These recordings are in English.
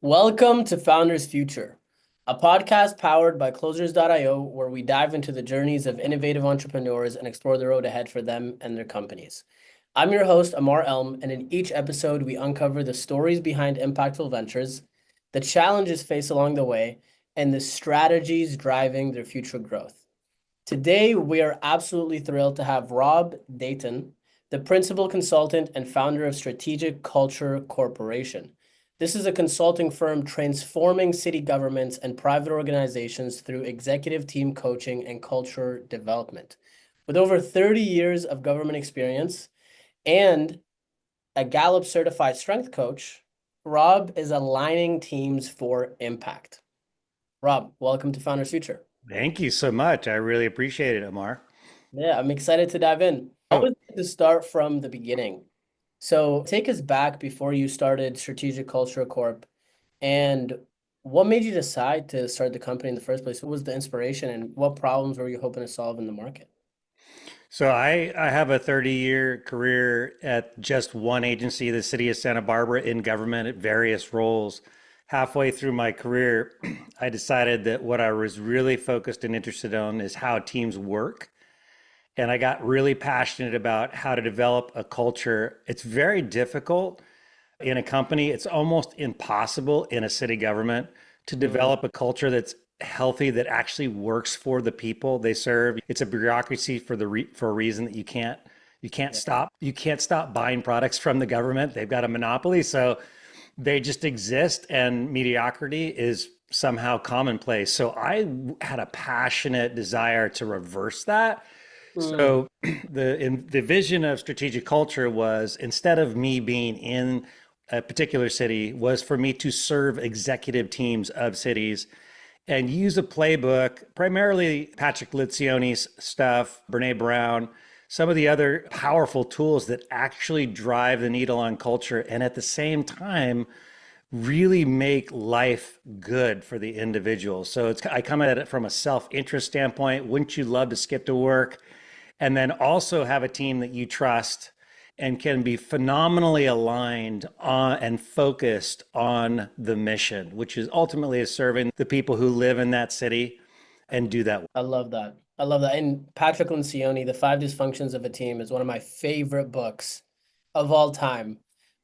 Welcome to Founders Future, a podcast powered by Closers.io, where we dive into the journeys of innovative entrepreneurs and explore the road ahead for them and their companies. I'm your host, Ammar, and in each episode, we uncover the stories behind impactful ventures, the challenges faced along the way, and the strategies driving their future growth. Today, we are absolutely thrilled to have Rob Dayton, the principal consultant and founder of Strategic Culture Corporation. This is a consulting firm transforming city governments and private organizations through executive team coaching and culture development. With over 30 years of government experience and a Gallup certified strength coach, Rob is aligning teams for impact. Rob, welcome to Founders Future. Thank you so much. I really appreciate it, Ammar. Yeah, I'm excited to dive in. I Oh, would like to start from the beginning. So take us back before you started Strategic Culture Corp. And what made you decide to start the company in the first place? What was the inspiration and what problems were you hoping to solve in the market? so I have a 30-year career at just one agency, the city of Santa Barbara, in government at various roles. Halfway through my career, I decided that what I was really focused and interested in is how teams work. And I got really passionate about how to develop a culture. It's very difficult in a company. It's almost impossible in a city government to Mm, develop a culture that's healthy, that actually works for the people they serve. It's a bureaucracy for a reason that you can't yeah, stop buying products from the government. They've got a monopoly, so they just exist, and mediocrity is somehow commonplace. So I had a passionate desire to reverse that. mm, So the vision of strategic culture was, instead of me being in a particular city, was for me to serve executive teams of cities and use a playbook, primarily Patrick Lencioni's stuff, Brene Brown, some of the other powerful tools that actually drive the needle on culture, and at the same time really make life good for the individual. So I come at it from a self-interest standpoint. Wouldn't you love to skip to work and then also have a team that you trust and can be phenomenally aligned on and focused on the mission, which is ultimately serving the people who live in that city and do that. I love that. I love that. And Patrick Lencioni, The Five Dysfunctions of a Team, is one of my favorite books of all time.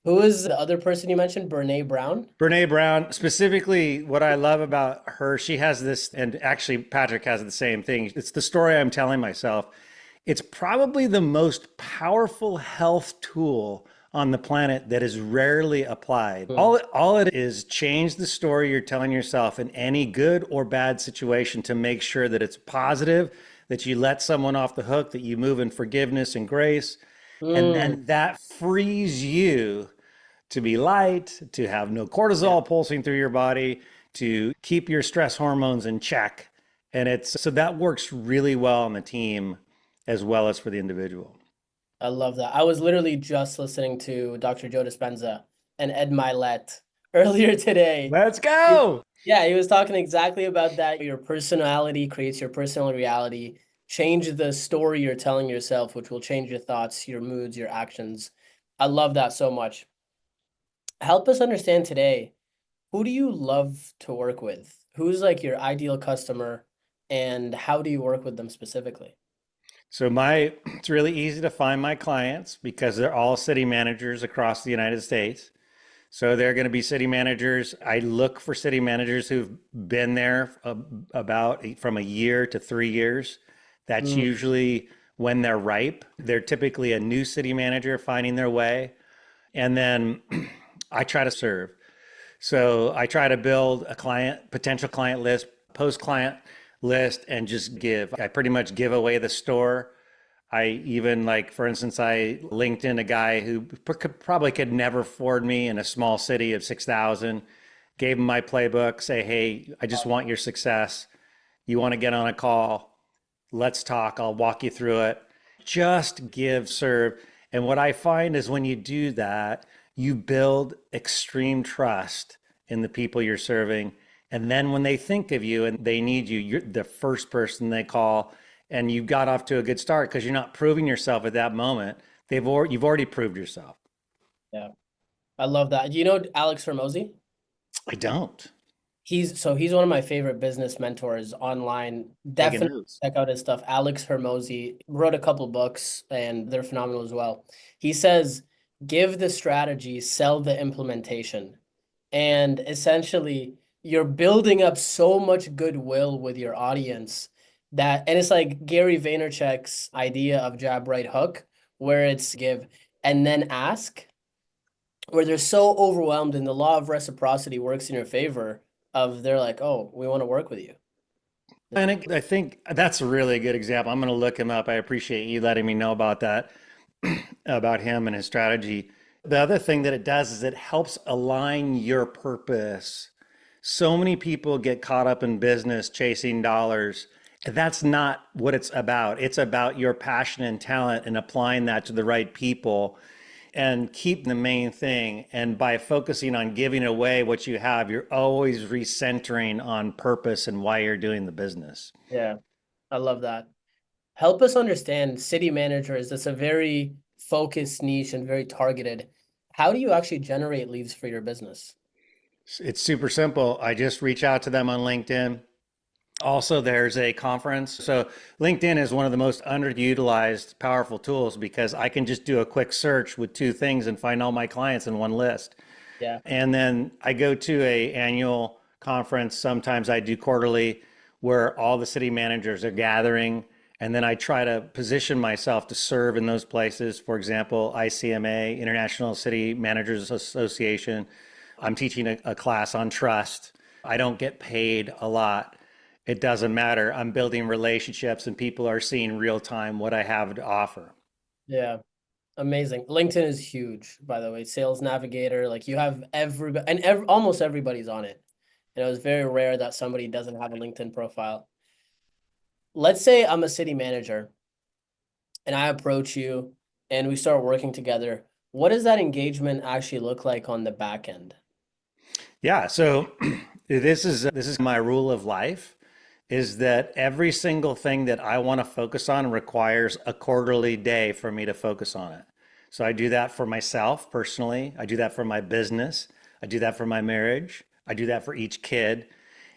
Who is the other person you mentioned? Brene Brown? Brene Brown, specifically, what I love about her, she has this, and actually Patrick has the same thing. It's the story I'm telling myself. It's probably the most powerful health tool on the planet that is rarely applied. Mm, All it is, change the story you're telling yourself in any good or bad situation to make sure that it's positive, that you let someone off the hook, that you move in forgiveness and grace. And mm, then that frees you to be light, to have no yeah. cortisol pulsing through your body, to keep your stress hormones in check. And it's so that works really well on the team as well as for the individual. I love that. I was literally just listening to Dr. Joe Dispenza and Ed Milet earlier today. Let's He- go. Yeah, he was talking exactly about that. Your personality creates your personal reality. Change the story you're telling yourself, which will change your thoughts, your moods, your actions. I love that so much. Help us understand today, who do you love to work with? Who's like your ideal customer, and how do you work with them specifically? So it's really easy to find my clients because they're all city managers across the United States. So they're going to be city managers. I look for city managers who've been there about from a year to 3 years. That's Mm, usually when they're ripe. They're typically a new city manager finding their way. And then I try to serve. So I try to build a potential client list, post client list, and just give. I pretty much give away the store. I even, like, for instance, I linked in a guy who probably could never afford me in a small city of 6,000, gave him my playbook, say, hey, I just want your success. You want to get on a call? Let's talk. I'll walk you through it. Just give, serve. And what I find is when you do that, you build extreme trust in the people you're serving. And then when they think of you and they need you, you're the first person they call. And you got off to a good start because you're not proving yourself at that moment. You've already proved yourself. yeah, I love that. Do you know Alex Hormozy? I don't. He's one of my favorite business mentors online. Taking Definitely notes. check out his stuff. Alex Hermosi wrote a couple books and they're phenomenal as well. He says, give the strategy, sell the implementation. And essentially, you're building up so much goodwill with your audience that, and it's like Gary Vaynerchuk's idea of jab, right hook, where it's give and then ask, where they're so overwhelmed and the law of reciprocity works in your favor of they're like, oh, we want to work with you. And I think that's a really good example. I'm going to look him up. I appreciate you letting me know about that, about him and his strategy. The other thing that it does is it helps align your purpose. So many people get caught up in business chasing dollars. That's not what it's about. It's about your passion and talent and applying that to the right people and keep the main thing. And by focusing on giving away what you have, you're always recentering on purpose and why you're doing the business. Yeah, I love that. Help us understand city managers. That's a very focused niche and very targeted. How do you actually generate leads for your business? It's super simple. I just reach out to them on LinkedIn. Also, there's a conference. So, LinkedIn is one of the most underutilized, powerful tools because I can just do a quick search with two things and find all my clients in one list. Yeah. And then I go to a annual conference. Sometimes I do quarterly where all the city managers are gathering. And then I try to position myself to serve in those places. For example, ICMA, International City Managers Association. I'm teaching a class on trust. I don't get paid a lot. It doesn't matter. I'm building relationships and people are seeing real time what I have to offer. Yeah. Amazing. LinkedIn is huge, by the way. Sales Navigator, like you have everybody and almost everybody's on it. And it was very rare that somebody doesn't have a LinkedIn profile. Let's say I'm a city manager and I approach you and we start working together. What does that engagement actually look like on the back end? Yeah, so this is my rule of life is that every single thing that I want to focus on requires a quarterly day for me to focus on it. So I do that for myself personally, I do that for my business, I do that for my marriage, I do that for each kid,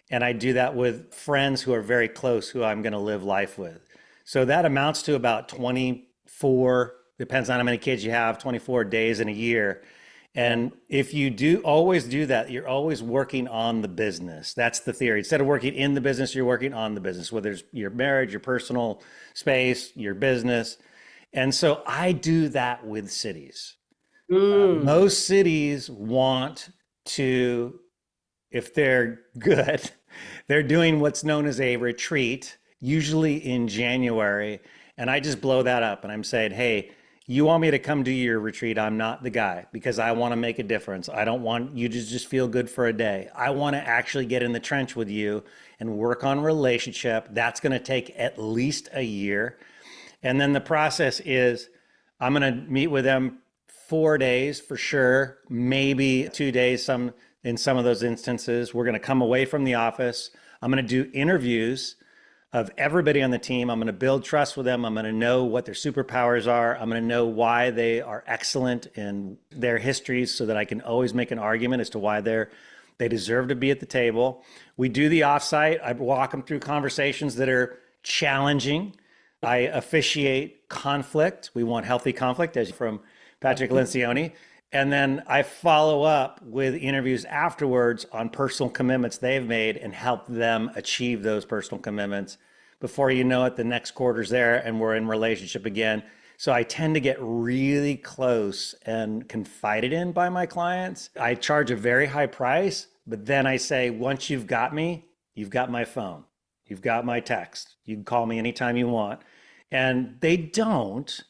and I do that with friends who are very close who I'm going to live life with. So that amounts to about 24, depends on how many kids you have, 24 days in a year. And if you do always do that, you're always working on the business. That's the theory. Instead of working in the business, you're working on the business, whether it's your marriage, your personal space, your business. And so I do that with cities. Mm, Most cities want to, if they're good, they're doing what's known as a retreat, usually in January. And I just blow that up and I'm saying, hey, you want me to come do your retreat? I'm not the guy because I want to make a difference. I don't want you to just feel good for a day. I want to actually get in the trench with you and work on relationship. That's going to take at least a year. And then the process is I'm going to meet with them 4 days for sure, maybe 2 days, in some of those instances. We're going to come away from the office. I'm going to do interviews of everybody on the team. I'm going to build trust with them. I'm going to know what their superpowers are. I'm going to know why they are excellent in their histories so that I can always make an argument as to why they deserve to be at the table. We do the offsite. I walk them through conversations that are challenging. I officiate conflict. We want healthy conflict, as from Patrick Lencioni. And then I follow up with interviews afterwards on personal commitments they've made and help them achieve those personal commitments. Before you know it, the next quarter's there and we're in relationship again. So I tend to get really close and confided in by my clients. I charge a very high price, but then I say, once you've got me, you've got my phone, you've got my text. You can call me anytime you want. And they don't.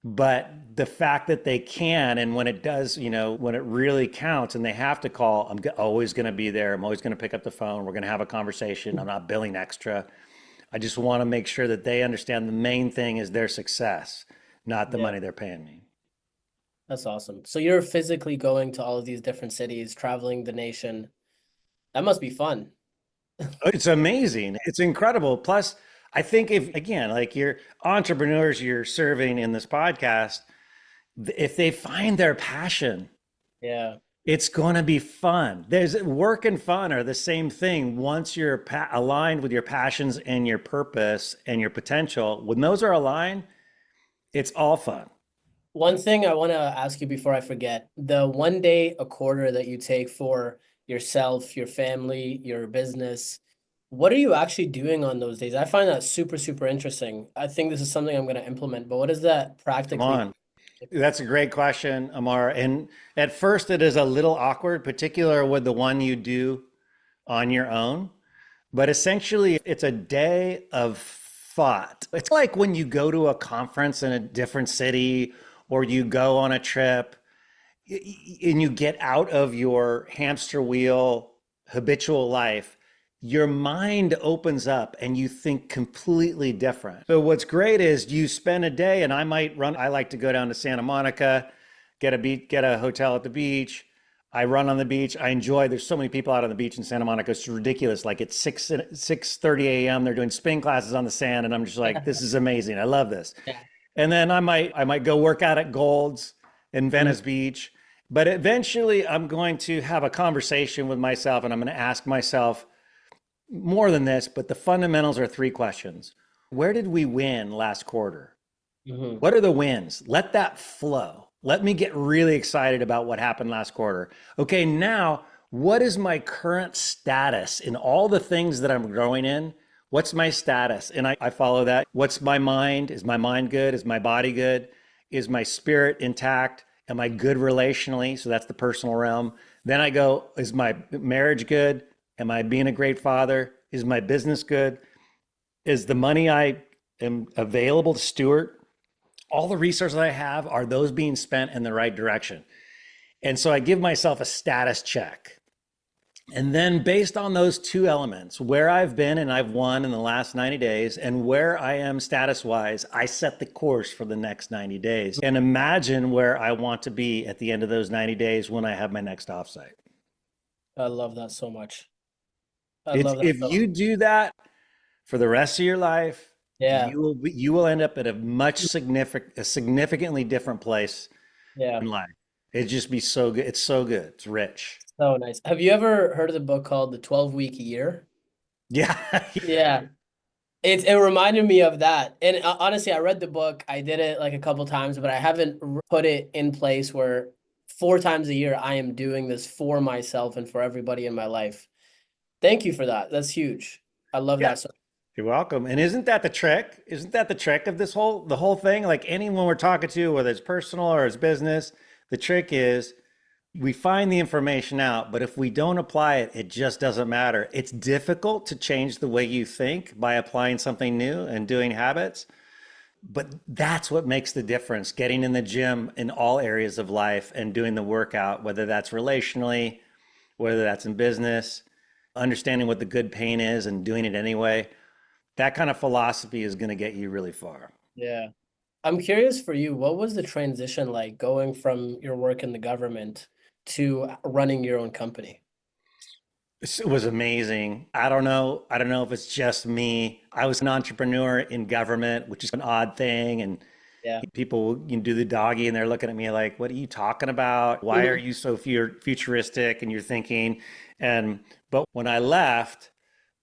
But the fact that they can, and when it does, when it really counts and they have to call, I'm always going to be there. I'm always going to pick up the phone. We're going to have a conversation. I'm not billing extra. I just want to make sure that they understand the main thing is their success, not the yeah, money they're paying me. that's awesome. So you're physically going to all of these different cities, traveling the nation. That must be fun. It's amazing. It's incredible. Plus, I think if, again, like your entrepreneurs you're serving in this podcast, if they find their passion, Yeah. It's going to be fun. There's work and fun are the same thing. Once you're aligned with your passions and your purpose and your potential, when those are aligned, it's all fun. One thing I want to ask you before I forget, the 1 day a quarter that you take for yourself, your family, your business, what are you actually doing on those days? I find that super, super interesting. I think this is something I'm going to implement, but what does that Come practically on. That's a great question, Ammar. And at first, it is a little awkward, particular with the one you do on your own. But essentially, it's a day of thought. It's like when you go to a conference in a different city or you go on a trip and you get out of your hamster wheel habitual life, your mind opens up and you think completely different. So what's great is you spend a day, and I like to go down to Santa Monica, get a hotel at the beach. I run on the beach. I enjoy. There's so many people out on the beach in Santa Monica. It's ridiculous. Like it's 6:30 a.m. They're doing spin classes on the sand, and I'm just like, this is amazing. I love this. Yeah. And then I might go work out at Gold's in Mhm. Venice Beach. But eventually, I'm going to have a conversation with myself, and I'm going to ask myself more than this. But the fundamentals are three questions: where did we win last quarter? Mhm. What are the wins? Let that flow. Let me get really excited about what happened last quarter. Okay, now what is my current status in all the things that I'm growing in? What's my status? And I follow that. What's my mind? Is my mind good? Is my body good? Is my spirit intact? Am I good relationally? So that's the personal realm. Then I go, is my marriage good? Am I being a great father? Is my business good? Is the money I am available to steward? All the resources I have, are those being spent in the right direction? And so I give myself a status check. And then based on those two elements, where I've been and I've won in the last 90 days and where I am status wise, I set the course for the next 90 days and imagine where I want to be at the end of those 90 days when I have my next offsite. I love that so much. I It's love that if so much. you do that for the rest of your life, Yeah. you will end up at a significantly different place Yeah. in life. It'd just be so good. It's so good. It's rich. So nice. Have you ever heard of the book called The 12-Week Year? Yeah. Yeah. It reminded me of that. And honestly, I read the book. I did it like a couple times, but I haven't put it in place where 4 times a year I am doing this for myself and for everybody in my life. Thank you for that. That's huge. I love Yeah. that. So You're welcome. And isn't that the trick? Isn't that the trick of the whole thing? Like anyone we're talking to, whether it's personal or it's business, the trick is we find the information out, but if we don't apply it, it just doesn't matter. It's difficult to change the way you think by applying something new and doing habits. But that's what makes the difference. Getting in the gym in all areas of life and doing the workout, whether that's relationally, whether that's in business, understanding what the good pain is and doing it anyway. That kind of philosophy is going to get you really far. yeah. I'm curious for you, what was the transition like going from your work in the government to running your own company? It was amazing. I don't know. I don't know if it's just me. I was an entrepreneur in government, which is an odd thing. And Yeah. people do the doggy and they're looking at me like, what are you talking about? Why are Mhm. you so futuristic? And you're thinking, but when I left,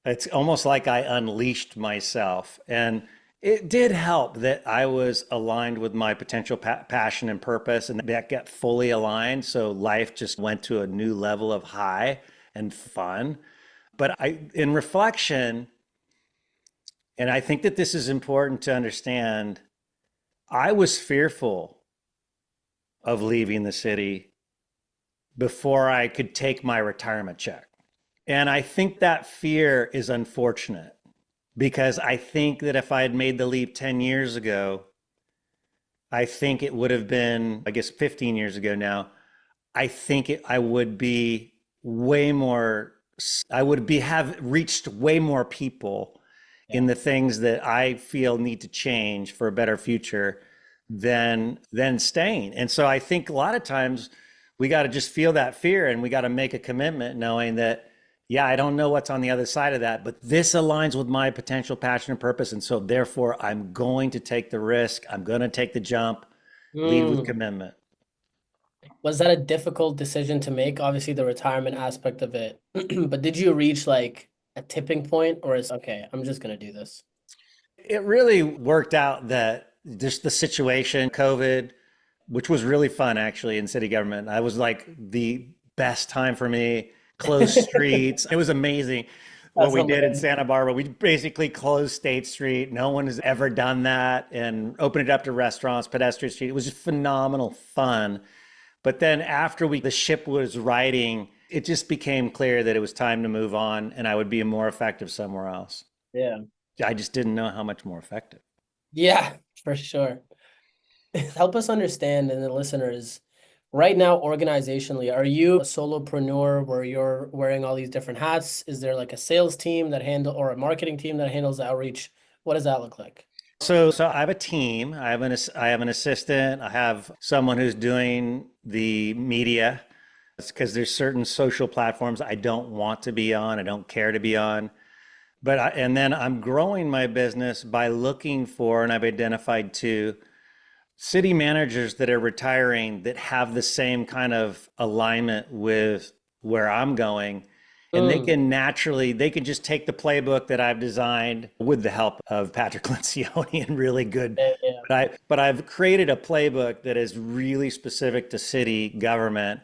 it's almost like I unleashed myself. And it did help that I was aligned with my potential passion and purpose, and that got fully aligned. So life just went to a new level of high and fun. But in reflection, and I think that this is important to understand, I was fearful of leaving the city before I could take my retirement check. And I think that fear is unfortunate because I think that if I had made the leap 10 years ago, I think it would have been, I guess, 15 years ago now. I would be way more, I would be have reached way more people Yeah. in the things that I feel need to change for a better future than staying. And so I think a lot of times we got to just feel that fear and we got to make a commitment knowing that, yeah, I don't know what's on the other side of that, but this aligns with my potential passion and purpose. And so therefore I'm going to take the risk. I'm going to take the jump, lead with Mm. commitment. Was that a difficult decision to make? Obviously, the retirement aspect of it, but did you reach like a tipping point, or is okay, I'm just gonna do this? It really worked out that just the situation, COVID, which was really fun actually in city government. I was like the best time for me. Closed streets. It was amazing what That's we did in hilarious. Santa Barbara. We basically closed State Street. No one has ever done that and opened it up to restaurants, pedestrian street. It was just phenomenal fun. But then after the ship was riding, it just became clear that it was time to move on and I would be more effective somewhere else. Yeah. I just didn't know how much more effective. Yeah, for sure. Help us understand, and the listeners, right now, organizationally, are you a solopreneur where you're wearing all these different hats? Is there like a sales team that handle or a marketing team that handles the outreach? What does that look like? So I have a team. I have an assistant. I have someone who's doing the media. It's because there's certain social platforms I don't want to be on. I don't care to be on. And then I'm growing my business by looking for, and I've identified two city managers that are retiring that have the same kind of alignment with where I'm going. And Mm, they can just take the playbook that I've designed with the help of Patrick Lencioni and really good. yeah, yeah. But I've created a playbook that is really specific to city government.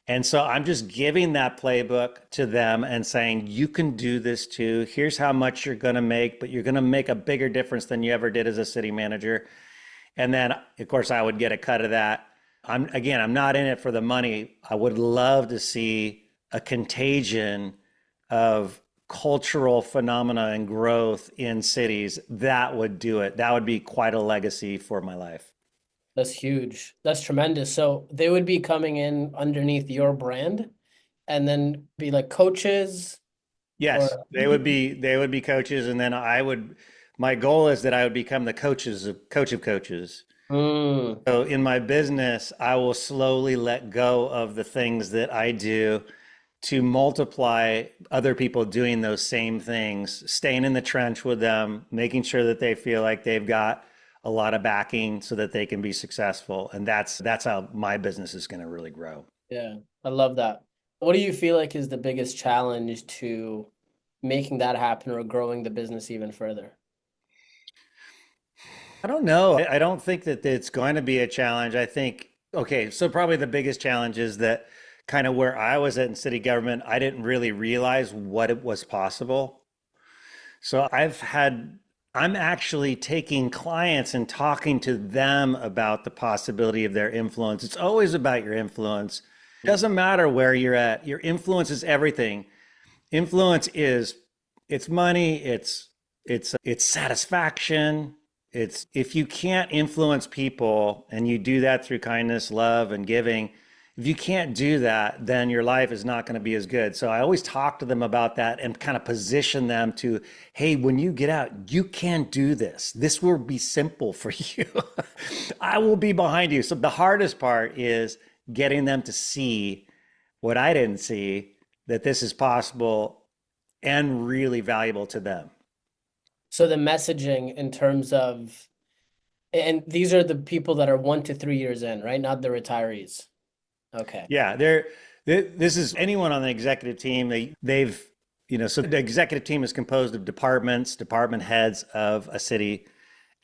And so I'm just giving that playbook to them and saying, you can do this too. Here's how much you're going to make, but you're going to make a bigger difference than you ever did as a city manager. And then, of course, I would get a cut of that. I'm not in it for the money. I would love to see a contagion of cultural phenomena and growth in cities. That would do it. That would be quite a legacy for my life. That's huge. That's tremendous. So they would be coming in underneath your brand and then be like coaches Yes, or they would be coaches, and then I would. My goal is that I would become the coach of coaches. mm, So in my business, I will slowly let go of the things that I do to multiply other people doing those same things, staying in the trench with them, making sure that they feel like they've got a lot of backing so that they can be successful. And that's how my business is going to really grow. yeah, I love that. What do you feel like is the biggest challenge to making that happen or growing the business even further? I don't know. I don't think that it's going to be a challenge. I think, okay, so probably the biggest challenge is that kind of where I was at in city government, I didn't really realize what it was possible. So I'm actually taking clients and talking to them about the possibility of their influence. It's always about your influence. It doesn't matter where you're at. Your influence is everything. Influence is it's money, it's satisfaction. It's if you can't influence people and you do that through kindness, love, and giving, if you can't do that, then your life is not going to be as good. So I always talk to them about that and kind of position them to, hey, when you get out, you can do this. This will be simple for you. I will be behind you. So the hardest part is getting them to see what I didn't see, that this is possible and really valuable to them. So the messaging in terms of, and these are the people that are 1 to 3 years in, right? Not the retirees. Okay. Yeah, this is anyone on the executive team. So the executive team is composed of department heads of a city.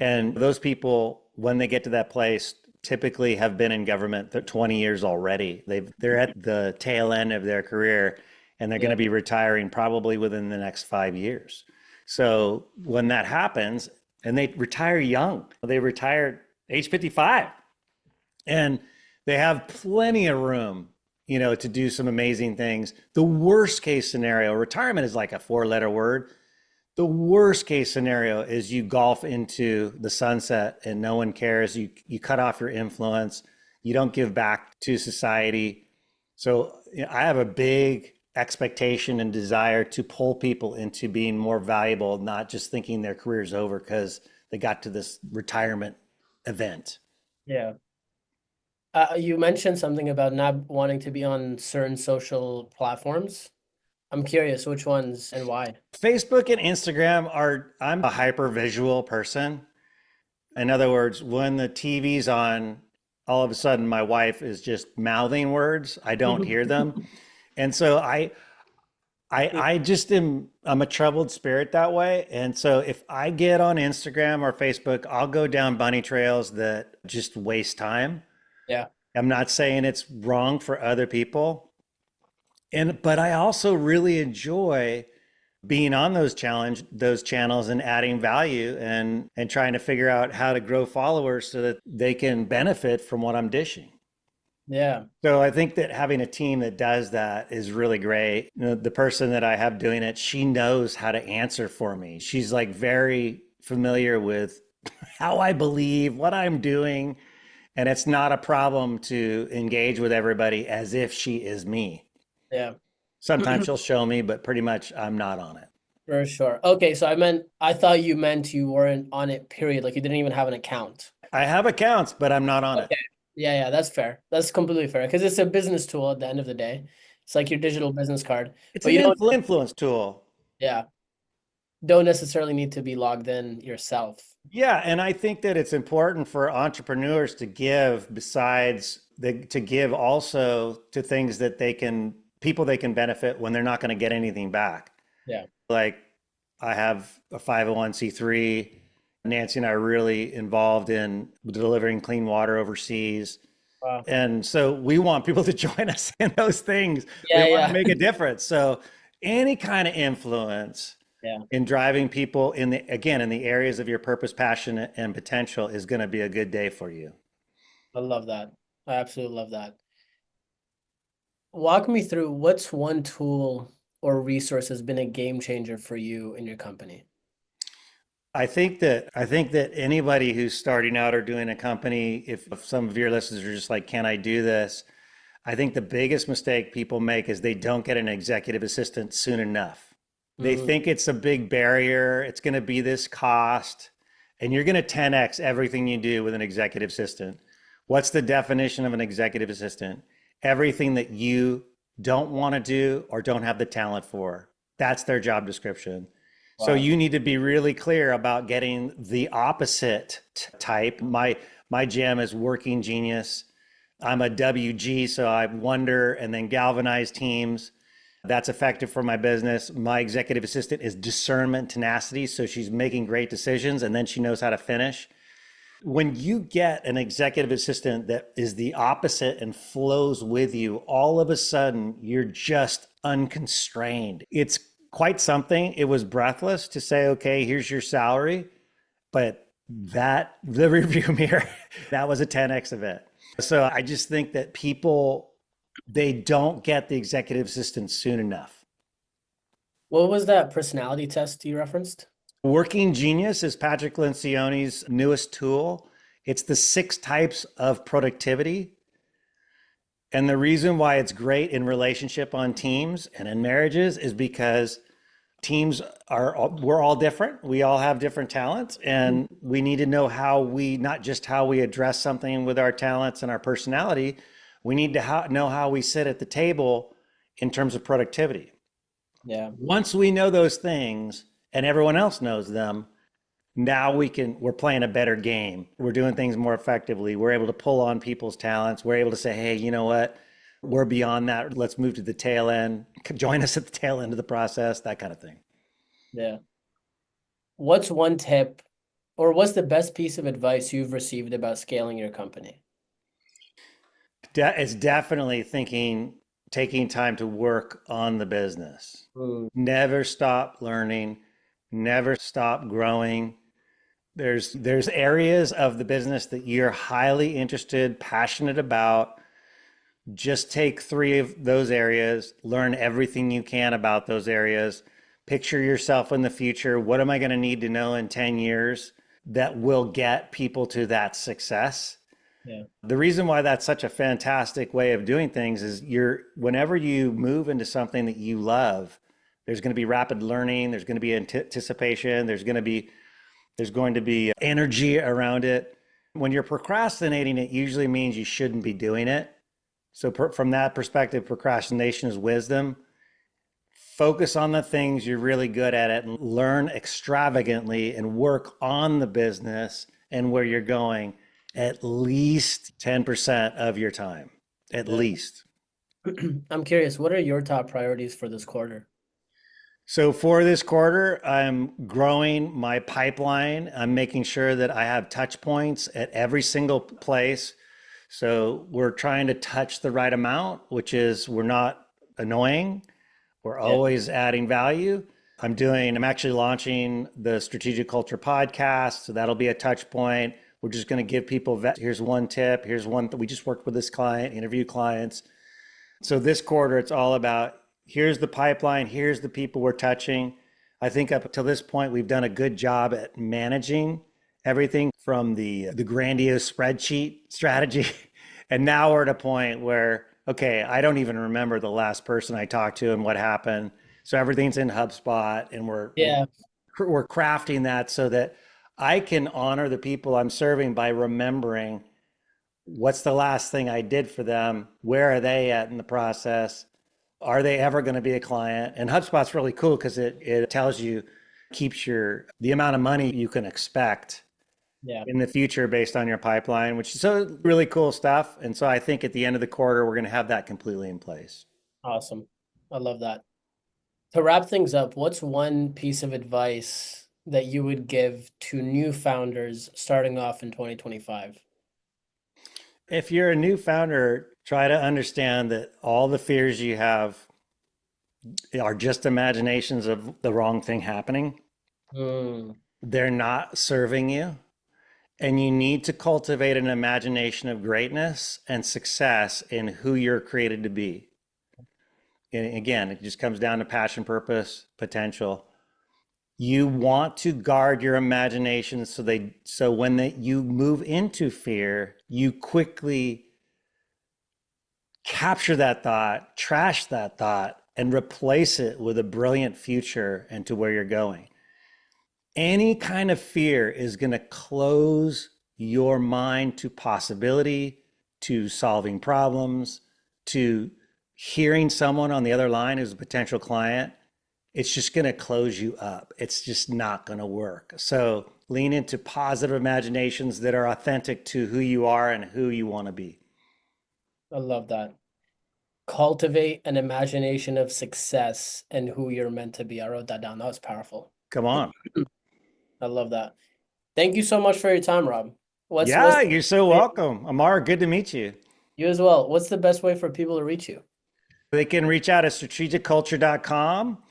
And those people, when they get to that place, typically have been in government 20 years already. They're at the tail end of their career and they're going Yeah. to be retiring probably within the next 5 years. So when that happens, and they retire young, they retire age 55, and they have plenty of room, to do some amazing things. The worst case scenario, retirement is like a four-letter word. The worst case scenario is you golf into the sunset and no one cares. You cut off your influence. You don't give back to society. So I have a big expectation and desire to pull people into being more valuable, not just thinking their career's over because they got to this retirement event. Yeah. You mentioned something about not wanting to be on certain social platforms. I'm curious which ones and why. Facebook and Instagram I'm a hyper visual person. In other words, when the TV's on, all of a sudden my wife is just mouthing words. I don't hear them. And so I just I'm a troubled spirit that way. And so if I get on Instagram or Facebook, I'll go down bunny trails that just waste time. Yeah. I'm not saying it's wrong for other people. But I also really enjoy being on those channels and adding value and trying to figure out how to grow followers so that they can benefit from what I'm dishing. Yeah. So I think that having a team that does that is really great. The person that I have doing it, she knows how to answer for me. She's like very familiar with how I believe, what I'm doing, and it's not a problem to engage with everybody as if she is me. Yeah. Sometimes she'll show me, but pretty much I'm not on it. For sure. Okay, so I thought you meant you weren't on it, period. Like you didn't even have an account. I have accounts, but I'm not on it. Okay. Yeah, yeah, that's fair. That's completely fair because it's a business tool at the end of the day. It's like your digital business card. It's But an you don't, influence tool. yeah, don't necessarily need to be logged in yourself. Yeah, and I think that it's important for entrepreneurs to give to give also to things that people they can benefit when they're not going to get anything back. Yeah. Like I have a 501c3. Nancy and I are really involved in delivering clean water overseas. Wow. And so we want people to join us in those things. We Yeah, want to yeah. make a difference. So any kind of influence Yeah. in driving people in the areas of your purpose, passion, and potential is going to be a good day for you. I love that. I absolutely love that. Walk me through what's one tool or resource has been a game changer for you in your company. I think that anybody who's starting out or doing a company, if some of your listeners are just like, can I do this? I think the biggest mistake people make is they don't get an executive assistant soon enough. They Mm, think it's a big barrier. It's going to be this cost, and you're going to 10x everything you do with an executive assistant. What's the definition of an executive assistant? Everything that you don't want to do or don't have the talent for. That's their job description. So wow. you need to be really clear about getting the opposite type. My jam is working genius. I'm a WG, so I wonder and then galvanize teams. That's effective for my business. My executive assistant is discernment, tenacity. So she's making great decisions and then she knows how to finish. When you get an executive assistant that is the opposite and flows with you, all of a sudden you're just unconstrained. It's quite something. It was breathless to say, okay, here's your salary. But the review mirror, that was a 10x event. So I just think that they don't get the executive assistant soon enough. What was that personality test you referenced? Working Genius is Patrick Lencioni's newest tool. It's the 6 types of productivity. And the reason why it's great in relationship on teams and in marriages is because we're all different. We all have different talents, and we need to know not just how we address something with our talents and our personality. We need to know how we sit at the table in terms of productivity. Yeah. Once we know those things and everyone else knows them, now we're playing a better game. We're doing things more effectively. We're able to pull on people's talents. We're able to say, hey, you know what? We're beyond that. Let's move to the tail end. Join us at the tail end of the process, that kind of thing. Yeah. What's one tip or what's the best piece of advice you've received about scaling your company? It's definitely taking time to work on the business. Mm, Never stop learning, never stop growing. There's areas of the business that you're highly interested, passionate about. Just take 3 of those areas, learn everything you can about those areas. Picture yourself in the future. What am I going to need to know in 10 years that will get people to that success? yeah. The reason why that's such a fantastic way of doing things is whenever you move into something that you love, there's going to be rapid learning, there's going to be anticipation, there's going to be energy around it. When you're procrastinating, it usually means you shouldn't be doing it. So from that perspective, procrastination is wisdom. Focus on the things you're really good at it and learn extravagantly and work on the business and where you're going. at least 10% of your time, at Yeah. least. I'm curious, what are your top priorities for this quarter? So for this quarter, I'm growing my pipeline. I'm making sure that I have touch points at every single place. So we're trying to touch the right amount, which is we're not annoying. We're Yeah. always adding value. I'm actually launching the Strategic Culture podcast. So that'll be a touch point. We're just going to give people, here's one tip. Here's one, we just worked with this client, interview clients. So this quarter, it's all about here's the pipeline, here's the people we're touching. I think up until this point, we've done a good job at managing everything from the grandiose spreadsheet strategy. And now we're at a point where, okay, I don't even remember the last person I talked to and what happened. So everything's in HubSpot, and Yeah. we're crafting that so that I can honor the people I'm serving by remembering what's the last thing I did for them? Where are they at in the process? Are they ever going to be a client? And HubSpot's really cool because it tells you, keeps the amount of money you can expect Yeah. in the future based on your pipeline, which is so really cool stuff. And so I think at the end of the quarter, we're going to have that completely in place. Awesome. I love that. To wrap things up, what's one piece of advice that you would give to new founders starting off in 2025? If you're a new founder, try to understand that all the fears you have are just imaginations of the wrong thing happening. Mm, They're not serving you. And you need to cultivate an imagination of greatness and success in who you're created to be. And again, it just comes down to passion, purpose, potential. You want to guard your imagination so when you move into fear, you quickly capture that thought, trash that thought, and replace it with a brilliant future and to where you're going. Any kind of fear is going to close your mind to possibility, to solving problems, to hearing someone on the other line who's a potential client. It's just going to close you up. It's just not going to work. So lean into positive imaginations that are authentic to who you are and who you want to be. I love that. Cultivate an imagination of success and who you're meant to be. I wrote that down. That was powerful. Come on. I love that. Thank you so much for your time, Rob. What's Yeah, you're so welcome. Ammar, good to meet you. you as well. What's the best way for people to reach you? They can reach out at strategicculture.com.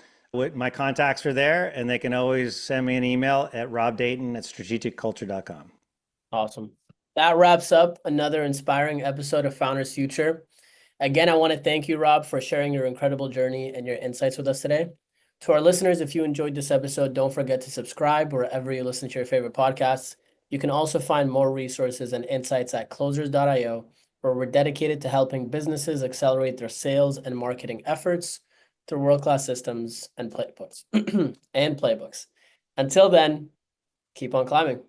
My contacts are there, and they can always send me an email at robdayton@strategicculture.com. Awesome. That wraps up another inspiring episode of Founders Future. Again, I want to thank you, Rob, for sharing your incredible journey and your insights with us today. To our listeners, if you enjoyed this episode, don't forget to subscribe wherever you listen to your favorite podcasts. You can also find more resources and insights at closers.io, where we're dedicated to helping businesses accelerate their sales and marketing efforts through world-class systems and playbooks. Until then, keep on climbing.